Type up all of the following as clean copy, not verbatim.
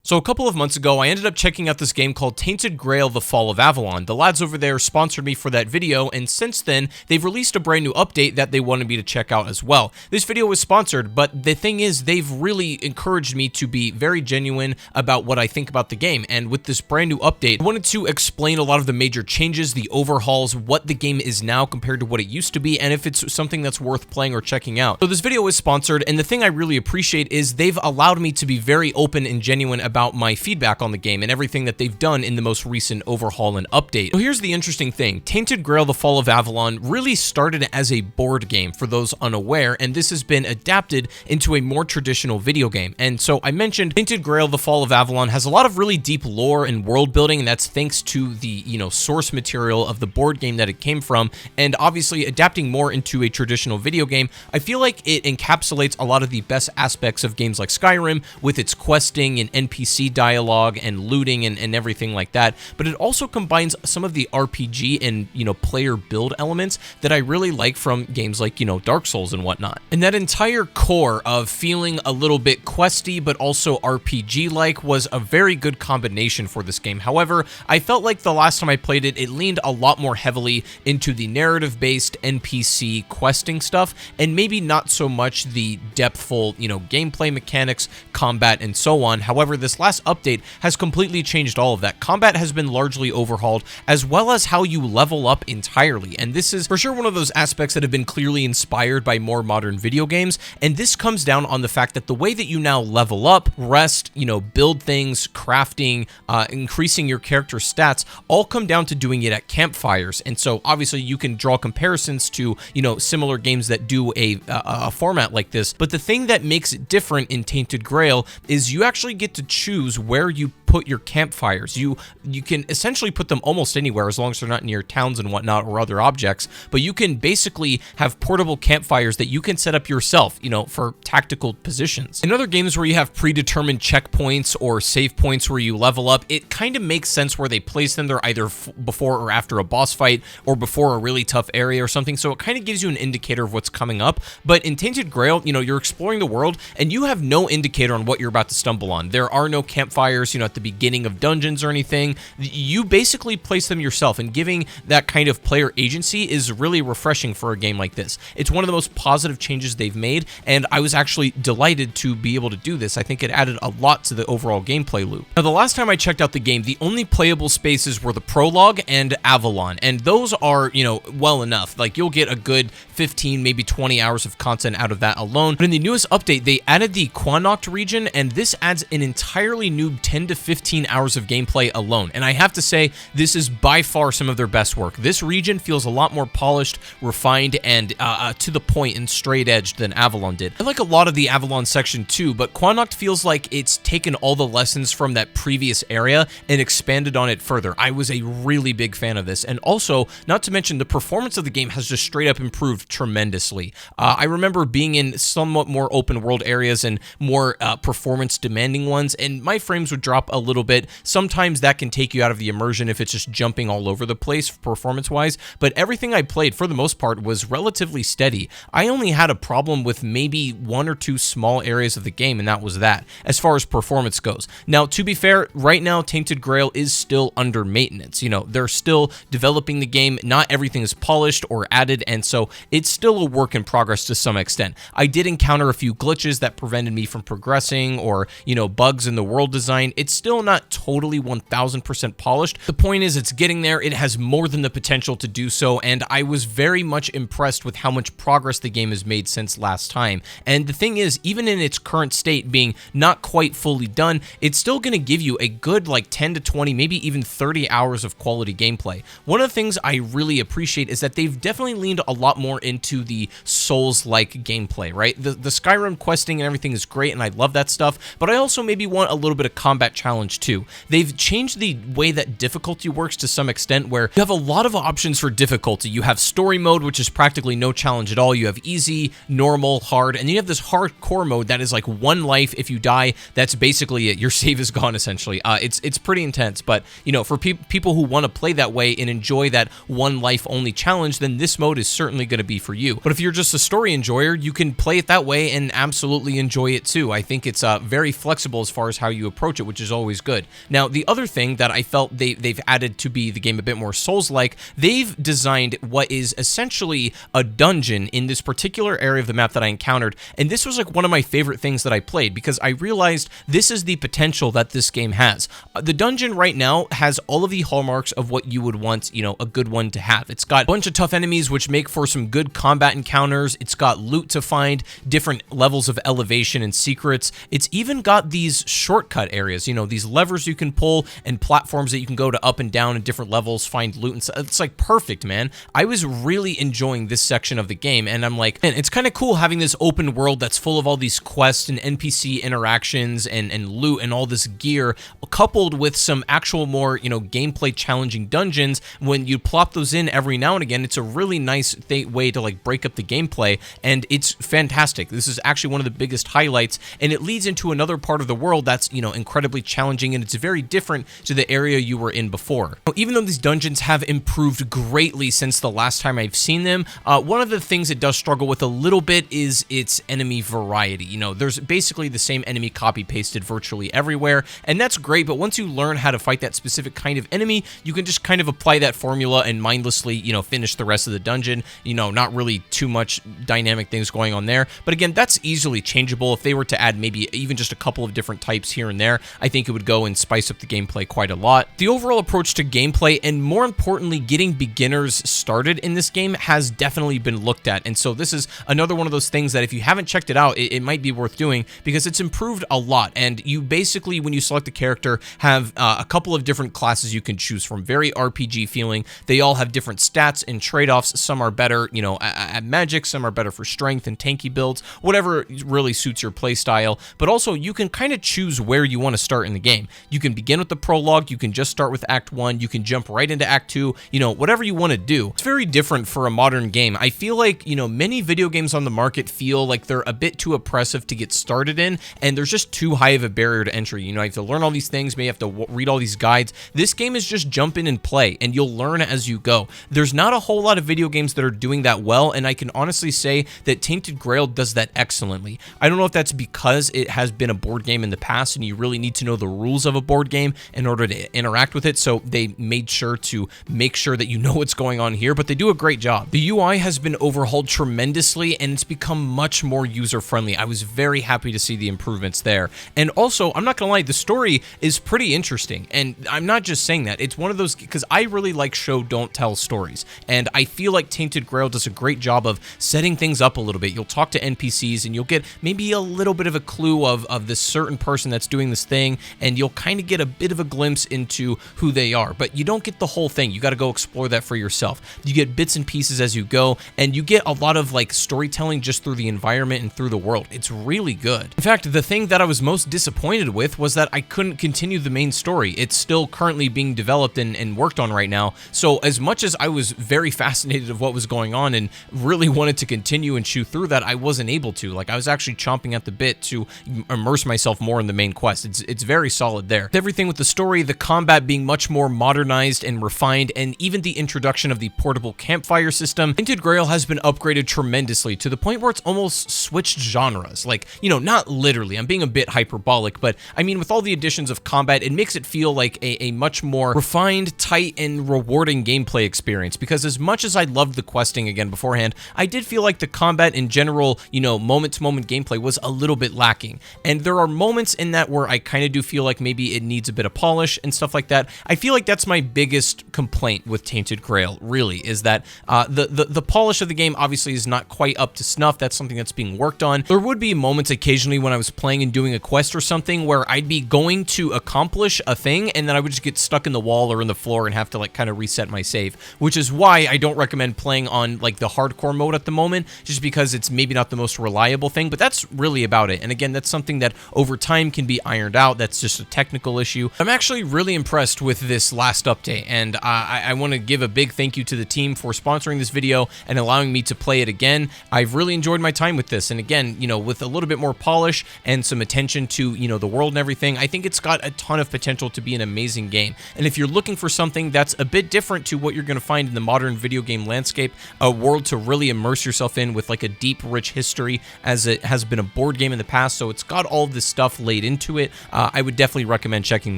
So a couple of months ago, I ended up checking out this game called Tainted Grail: The Fall of Avalon. The lads over there sponsored me for that video, and since then, they've released a brand new update that they wanted me to check out as well. This video was sponsored, but the thing is, they've really encouraged me to be very genuine about what I think about the game, and with this brand new update, I wanted to explain a lot of the major changes, the overhauls, what the game is now compared to what it used to be, and if it's something that's worth playing or checking out. So this video is sponsored, and the thing I really appreciate is they've allowed me to be very open and genuine about my feedback on the game and everything that they've done in the most recent overhaul and update. So here's the interesting thing. Tainted Grail: The Fall of Avalon really started as a board game for those unaware, and this has been adapted into a more traditional video game. And so I mentioned Tainted Grail: The Fall of Avalon has a lot of really deep lore and world building, and that's thanks to the, source material of the board game that it came from, and obviously adapting more into a traditional video game. I feel like it encapsulates a lot of the best aspects of games like Skyrim with its questing and NPC dialogue and looting and everything like that, but it also combines some of the RPG and, player build elements that I really like from games like, Dark Souls and whatnot. And that entire core of feeling a little bit questy but also RPG-like was a very good combination for this game. However, I felt like the last time I played it, it leaned a lot more heavily into the narrative-based NPC questing stuff, and maybe not so much the depthful, gameplay mechanics, combat, and so on. However, this last update has completely changed all of that. Combat has been largely overhauled, as well as how you level up entirely, and this is for sure one of those aspects that have been clearly inspired by more modern video games, and this comes down on the fact that the way that you now level up, rest, build things, crafting, increasing your character stats, all come down to doing it at campfires. And so obviously you can draw comparisons to, similar games that do a format like this, but the thing that makes it different in Tainted Grail is you actually get to choose where you put your campfires. You can essentially put them almost anywhere as long as they're not near towns and whatnot or other objects, but you can basically have portable campfires that you can set up yourself, for tactical positions. In other games where you have predetermined checkpoints or save points where you level up, it kind of makes sense where they place them. They're either before or after a boss fight or before a really tough area or something, so it kind of gives you an indicator of what's coming up. But in Tainted Grail, you're exploring the world and you have no indicator on what you're about to stumble on. There are no campfires, at the beginning of dungeons or anything. You basically place them yourself, and giving that kind of player agency is really refreshing for a game like this. It's one of the most positive changes they've made, and I was actually delighted to be able to do this. I think it added a lot to the overall gameplay loop. Now, the last time I checked out the game, the only playable spaces were the prologue and Avalon, and those are, well enough. Like, you'll get a good 15, maybe 20 hours of content out of that alone. But in the newest update, they added the Quanacht region, and this adds an entirely new 10 to 15 hours of gameplay alone. And I have to say, this is by far some of their best work. This region feels a lot more polished, refined, and to the point and straight-edged than Avalon did. I like a lot of the Avalon section too, but Quanacht feels like it's taken all the lessons from that previous area and expanded on it further. I was a really big fan of this, and also, not to mention, the performance of the game has just straight up improved tremendously. I remember being in somewhat more open world areas and more performance demanding ones, and my frames would drop a little bit. Sometimes that can take you out of the immersion if it's just jumping all over the place performance wise, but everything I played for the most part was relatively steady. I only had a problem with maybe one or two small areas of the game, and that was that, as far as performance goes. Now, to be fair, right now Tainted Grail is still under maintenance. They're still developing the game. Not everything is polished or added, and so it's still a work in progress to some extent. I did encounter a few glitches that prevented me from progressing, or, bugs in the world design. It's still not totally 1000% polished. The point is, it's getting there. It has more than the potential to do so, and I was very much impressed with how much progress the game has made since last time. And the thing is, even in its current state being not quite fully done, it's still going to give you a good 10 to 20, maybe even 30 hours of quality gameplay. One of the things I really appreciate is that they've definitely leaned a lot more into the Souls-like gameplay, right? The Skyrim questing and everything is great, and I love that stuff, but I also maybe want a little bit of combat challenge too. They've changed the way that difficulty works to some extent, where you have a lot of options for difficulty. You have story mode, which is practically no challenge at all. You have easy, normal, hard, and then you have this hardcore mode that is like one life. If you die, that's basically it. Your save is gone, essentially. It's pretty intense, but for people who want to play that way and enjoy that one life only challenge, then this mode is certainly going to be for you. But if you're just a story enjoyer, you can play it that way and absolutely enjoy it too. I think it's very flexible as far as how you approach it, which is always good. Now, the other thing that I felt they've added to be the game a bit more Souls-like, they've designed what is essentially a dungeon in this particular area of the map that I encountered, and this was like one of my favorite things that I played, because I realized this is the potential that this game has. The dungeon right now has all of the hallmarks of what you would want, you know, a good one to have. It's got a bunch of tough enemies, which make for some good combat encounters. It's got loot to find, different levels of elevation and secrets. It's even got these shortcut areas, you know, these levers you can pull and platforms that you can go to up and down in different levels, find loot, and it's like perfect, man. I was really enjoying this section of the game, and I'm like, man, it's kind of cool having this open world that's full of all these quests and NPC interactions and loot and all this gear, coupled with some actual more, you know, gameplay challenging dungeons. When you plop those in every now and again, it's a really nice way to like break up the gameplay, and it's fantastic. This is actually one of the biggest highlights, and it leads into another part of the world that's, you know, incredibly challenging, and it's very different to the area you were in before. Now, even though these dungeons have improved greatly since the last time I've seen them, one of the things it does struggle with a little bit is its enemy variety. You know, there's basically the same enemy copy-pasted virtually everywhere, and that's great, but once you learn how to fight that specific kind of enemy, you can just kind of apply that formula and mindlessly, you know, finish the rest of the dungeon. You know, not really too much dynamic things going on there, but again, that's easily changeable. If they were to add maybe even just a couple of different types here and there, I think it would go and spice up the gameplay quite a lot. The overall approach to gameplay, and more importantly, getting beginners started in this game, has definitely been looked at, and so this is another one of those things that if you haven't checked it out, it might be worth doing, because it's improved a lot. And you basically, when you select a character, have a couple of different classes you can choose from, very RPG feeling. They all have different stats and trade-offs. Some are better, you know, at magic, some are better for strength and tanky builds, whatever really suits your play style. But also, you can kind of choose where you want to start in the game. You can begin with the prologue, you can just start with Act 1, you can jump right into Act 2, you know, whatever you want to do. It's very different for a modern game. I feel like, you know, many video games on the market feel like they're a bit too oppressive to get started in, and there's just too high of a barrier to entry. You know, you have to learn all these things, maybe you have to read all these guides. This game is just jump in and play, and you'll learn as you go. There's not a whole lot of video games that are doing that well, and I can honestly say that Tainted Grail does that excellently. I don't know if that's because it has been a board game in the past, and you really need to know the rules of a board game in order to interact with it, so they made sure to make sure that you know what's going on here, but they do a great job. The UI has been overhauled tremendously, and it's become much more user-friendly. I was very happy to see the improvements there. And also, I'm not gonna lie, the story is pretty interesting, and I'm not just saying that. It's one of those, because I really like show don't tell stories, and I feel like Tainted Grail does a great job of setting things up a little bit. You'll talk to NPCs, and you'll get maybe a little bit of a clue of this certain person that's doing this thing, and you'll kind of get a bit of a glimpse into who they are, but you don't get the whole thing. You got to go explore that for yourself. You get bits and pieces as you go, and you get a lot of like storytelling just through the environment and through the world. It's really good. In fact, the thing that I was most disappointed with was that I couldn't continue the main story. It's still currently being developed and worked on right now, so as much as I was very fascinated of what was going on and really wanted to continue and chew through that, I wasn't able to. Like, I was actually chomping at the bit to immerse myself more in the main quest. It's very solid there. Everything with the story, the combat being much more modernized and refined, and even the introduction of the portable campfire system, Tainted Grail has been upgraded tremendously to the point where it's almost switched genres. Like, you know, not literally, I'm being a bit hyperbolic, but I mean, with all the additions of combat, it makes it feel like a much more refined, tight, and rewarding gameplay experience, because as much as I loved the questing again beforehand, I did feel like the combat in general, you know, moment-to-moment gameplay was a little bit lacking, and there are moments in that where I kind of do feel like maybe it needs a bit of polish and stuff like that. I feel like that's my biggest complaint with Tainted Grail, really, is that the polish of the game obviously is not quite up to snuff. That's something that's being worked on. There would be moments occasionally when I was playing and doing a quest or something where I'd be going to accomplish a thing, and then I would just get stuck in the wall or in the floor and have to like kind of reset my save, which is why I don't recommend playing on like the hardcore mode at the moment, just because it's maybe not the most reliable thing, but that's really about it. And again, that's something that over time can be ironed out. That's just a technical issue. I'm actually really impressed with this last update, and I want to give a big thank you to the team for sponsoring this video and allowing me to play it again. I've really enjoyed my time with this, and again, you know, with a little bit more polish and some attention to, you know, the world and everything, I think it's got a ton of potential to be an amazing game. And if you're looking for something that's a bit different to what you're going to find in the modern video game landscape, a world to really immerse yourself in with like a deep, rich history, as it has been a board game in the past, so it's got all of this stuff laid into it, I would definitely recommend checking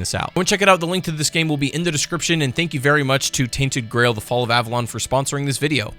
this out. Go and check it out. The link to this game will be in the description, and thank you very much to Tainted Grail: The Fall of Avalon for sponsoring this video.